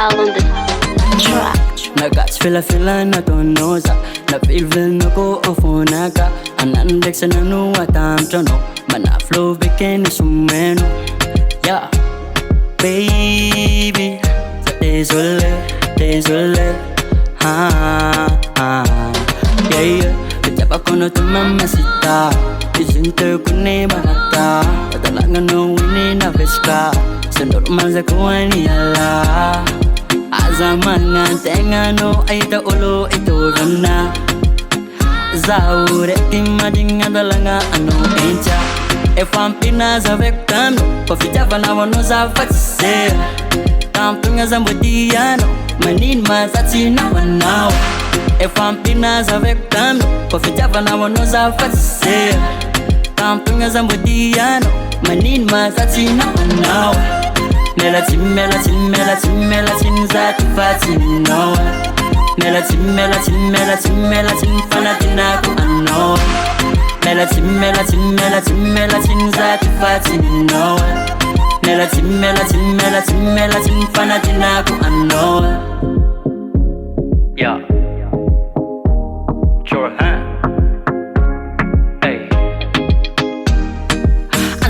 Call on the track. Nagats-fila-fila na tonosa Na-feel-feel na ko ofonaka Anandek sa nanu atam chono Mana-flow bikini sumeno Yeah Baby Désolé Ha Yeah yeah Kejap ako na tumamacita Isinta ko ni barata Patalangan no ini na veska Sendok manza ko ni ala Azamangan tengano ay taulo ito rana Zaure timading adalanga ano encha Efam pinazavek kano Pafijava na wano za fatse Tampunga za mbodiano Manin mazati na wanawa Efam pinazavek kano Pafijava na wano za fatse Tampunga za mbodiano Manin mazati na wanawa Melatin zati fatin no Melatin fanatina ku ano Melatin zati fatin no Melatin fanatina ku ano Yeah Sure huh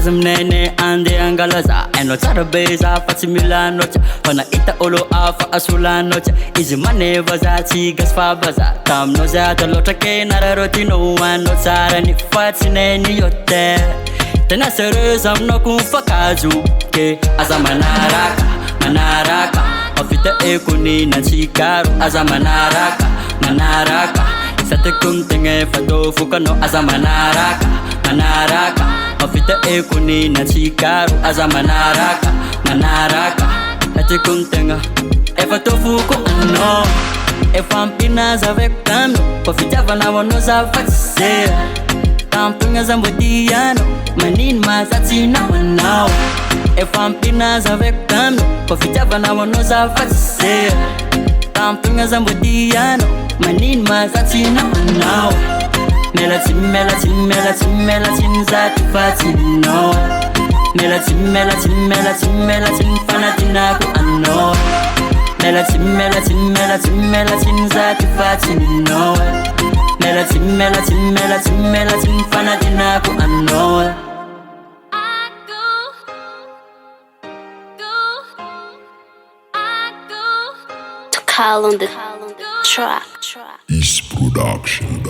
Nene ande angalaza eno tarabeza fatimila nocha wana ita olo afa asula nocha izi maneva za tigas fabaza tam noza talota ke nararotino wano tsara ni fatine ni yote tena sereza mnoku fakazu ke aza manaraka ofita ekuni na chikaru aza manaraka sate kumtenge fato fukano aza manaraka Ofita ekuni na chikaru aza manaraka Ati kumtenga Efa tofuko ano Efa mpina za vekano Ofita vana wano za fatise Tampunga za mbodiano Manin mazati na wanawa Efa mpina za vekano Ofita vana wano za fatise Tampunga za mbodiano Manin mazati na wanawa Melatin zati fatin no Melatin fanatina ku ano Melatin zati fatin no Melatin fanatina ku ano To call on the track. East Production.